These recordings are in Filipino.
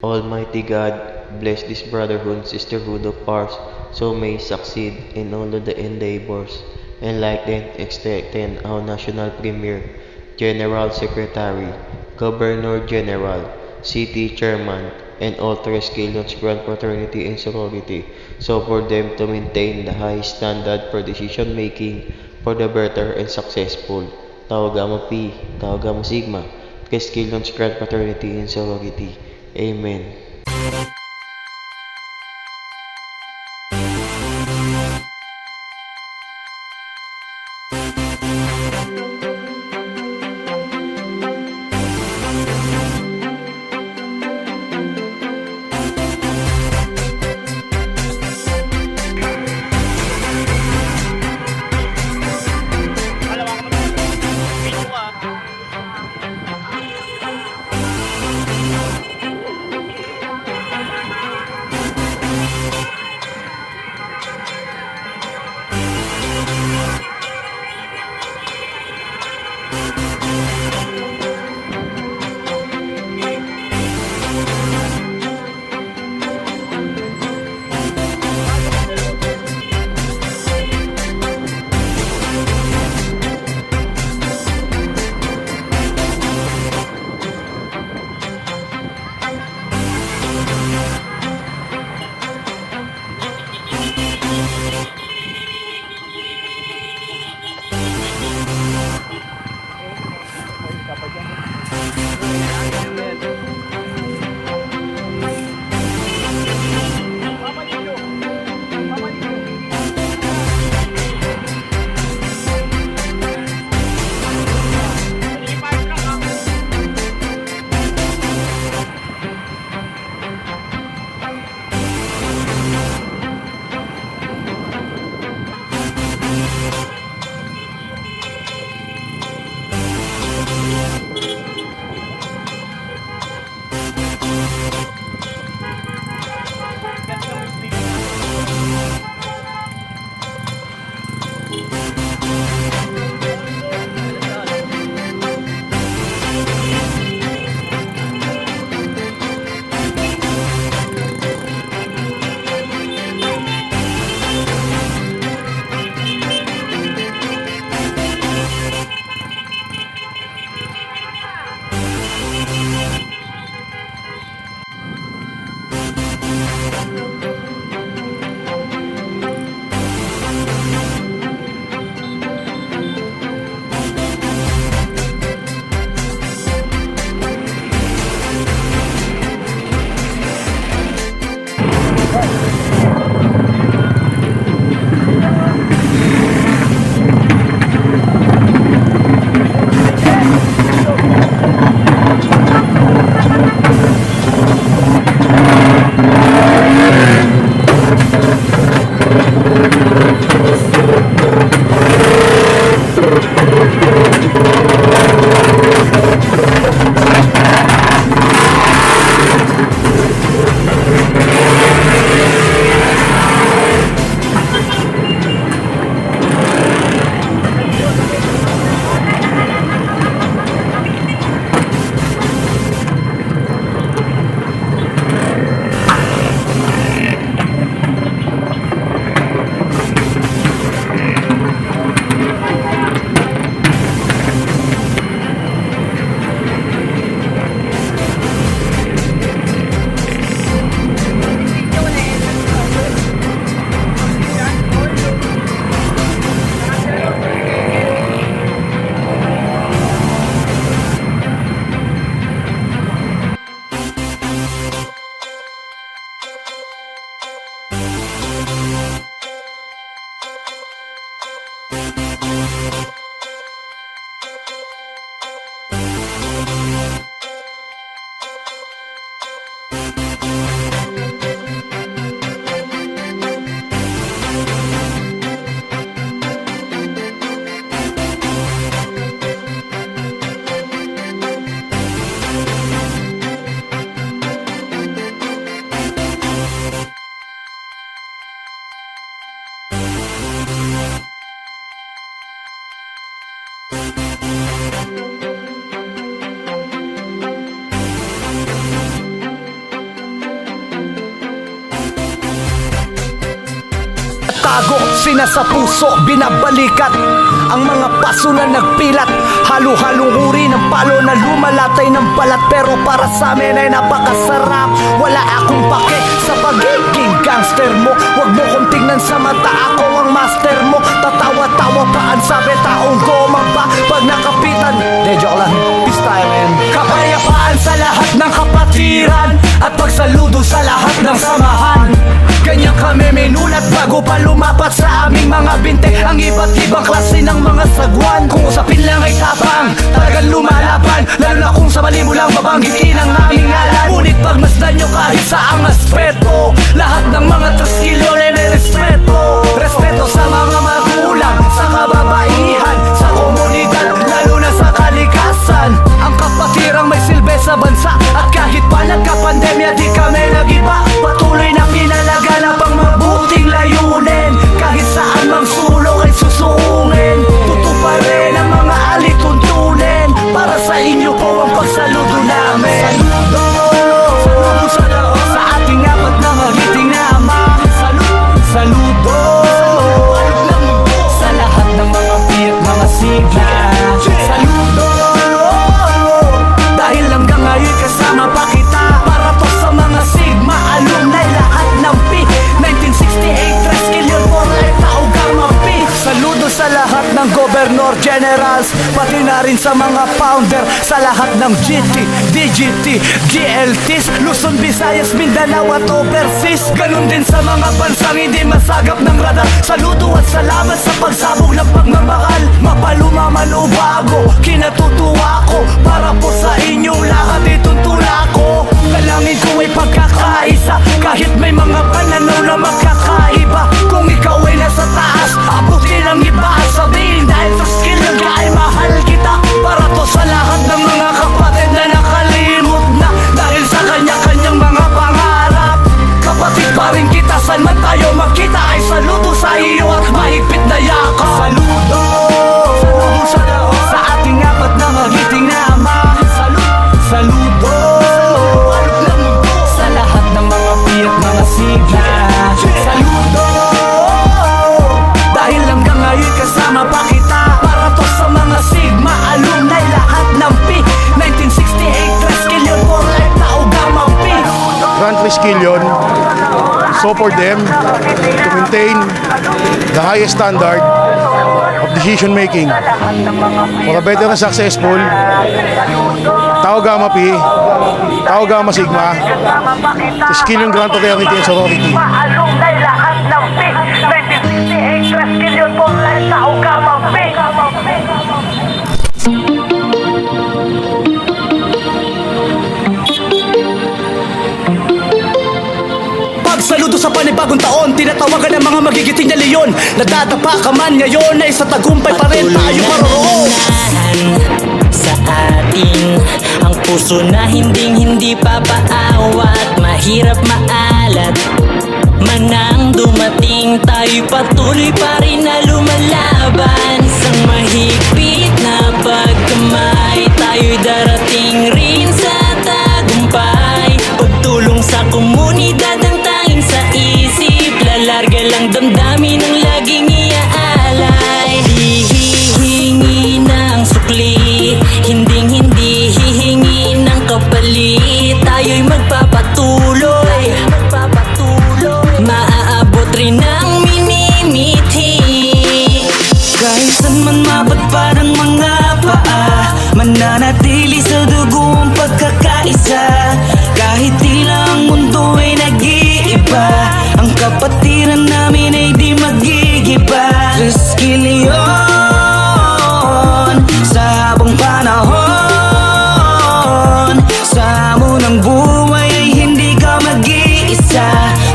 Almighty God, bless this brotherhood and sisterhood of ours, so may succeed in all of the endeavors, and like them extend our National Premier, General Secretary, Governor General, City Chairman, and all Triskelions Grand Fraternity and Sorority, so for them to maintain the high standard for decision making for the better and successful. Tau Gamma Pi, Tau Gamma Sigma, Triskelions Grand Fraternity and Sorority. Amen. tinatago, sinasa puso, binabalikat. Ang mga paso na nagpilat, halo-halong uri ng palo na lumalatay ng balat. Pero para sa amin ay napakasarap. Wala akong pake sa pagiging gangster mo. Huwag mo kong tingnan sa mata, ako ang master mo. Tatawa-tawa pa ang sabi, taong gumamba pag nakapitan. De, joke lang, peace tayo man. Kapayapaan sa lahat ng kapatiran at pagsaludo sa lahat ng samahan. Ganyan kami minulat bago pa lumapat sa aming mga binte ang iba't ibang klase ng mga sagwan. Kung usapin lang ay tapang, talagang lumalaban. Lalo na kung sa mali mo lang babanggitin ang aming ngalan. Ngunit pagmasdan nyo kahit sa ang aspeto, lahat ng mga traskilyo ay may respeto. Respeto sa mga magulang, sa kababaihan, sa komunidad, lalo na sa kalikasan. Ang kapatirang may silbi sa bansa, at kahit pa nagka-pandemya di kami nag-iba. Patuloy na pinalagan ang pang mabuting layunin. Kahit saan mang sulong ay susuungin. Tuto pa rin ang mga alituntunin. Para sa inyo po ang pagsaludo namin. Saludo, saludo sa ating apat na magiting na ama. Saludo sa lahat ng mga piat, mga sigla. Saludo dahil hanggang ngayon kasama pa kita. Para to sa mga Sigma alumni, lahat ng P 1968 Treskilyon for life, tao Gamma P. Saludo sa lahat ng Governor Generals, pati na rin sa mga founder, sa lahat ng GT, DGT, GLTs, Luzon, Visayas, Mindanao at overseas. Ganon din sa mga bansang hindi masagap ng radar. Saludo at salamat sa pagsabog ng pagmamahal. Mapaluma man o bago, kinatutuwa ko. Para po sa inyong lahat itong tula ko. Dalangin ko ay pagkakaisa, kahit may mga pananaw na magkakaiba. Kung ikaw ay nasa taas, abutin ang iba. Sabihin dahil sa skill ng ka ay mahal kita. Para to sa lahat ng mga kapatid na nakalimot na dahil sa kanya-kanyang mga pangarap. Kapatid pa rin kita, saan man tayo magkita ay saludo sa iyo at mahigpit na yakap. Saludo, saludo sa ating apat na magiting na ama. Saludo sa lahat ng mga piat, mga sigla. Saludo dahil hanggang ngayon kasama pa kita. Para to sa mga Sigma alumni, lahat ng P 1968 Treskilyon for life, tao Gamma P. Grand Treskilyon, so for them to maintain the highest standard of decision making for a better and successful Tau Gamma Pi, Tau Gamma Sigma, Treskilyon Grand Fraternity and Sorority. Alumni, lahat ng P 1968 Treskilyon for life, tao Gamma P. Pagsaludo sa panibagong taon, tinatawagan ng mga magigiting na leyon. Nadadapa ka man ngayon ay sa tagumpay pa rin tayo maroroon. Sa atin ang puso na hindi papaawat, mahirap maalat. Manang dumating, tayo patuloy pa rin na lumalaban. Sa mahigpit na pagkamay, tayo'y darating rin sa tagumpay. Pagtulong sa komunidad ang tanging sa isip, lalarga lang damdamin ang laging iaalay. Di hihingi ng sukli, hindi hihingi ng kapalit. Tayo'y magpapatuloy, maaabot rin ang minimithi. Kahit saan man mapadpad ang mga paa, mananatili sa dugo ang pagkakaisa. Kahit tila ang mundo ay nag-iiba, ang kapatiran namin ay di magigiba. Treskilyon sa habang panahon, sa munang buhay ay hindi ka mag-iisa.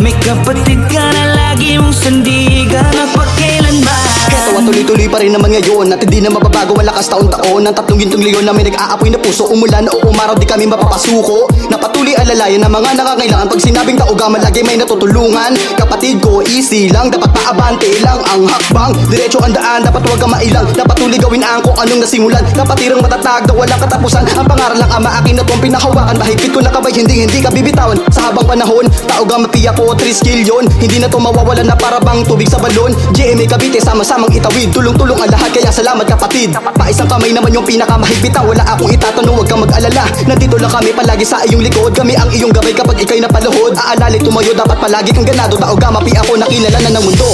May kapatid ka na lagi mong sandigan at pagkailanman. Katawan tuloy-tuloy pa pa rin naman ngayon at hindi na mababago ang lakas taon-taon ng 3 gintong leon na may nag-aapoy na puso. Umulan o umaraw di kami mapapasuko, napatuloy alalayan ng mga nangangailangan. Pag sinabing taugaman lagi may natutulungan. Kapatid ko easy lang, dapat paabante lang ang hakbang. Diretso ang daan, dapat huwag kang mailang. Napatuloy gawin ang kung anong nasimulan. Kapatirang matatag na walang katapusan. Ang pangaral lang ama akin na tuwang pinahawakan. Mahigpit ko nakabay, hindi ka bibitawan. Sa habang panahon, taugang mapiya ko 3 skill yun. Hindi na to mawawalan na para bang tubig sa balon. GMA Cavite, sama-samang itawid. Tulong-tulong ang lahat, kaya salamat kapatid. Paisang kamay naman yung pinakamahigpitan. Wala akong itatanong, huwag kang mag-alala. Nandito lang kami palagi sa iyong likod. Kami ang iyong gabay kapag ikay napaluhod. Aalali tumayo, dapat palagi kang ganado. Taugang mapiya ko, nakilala na ng mundo.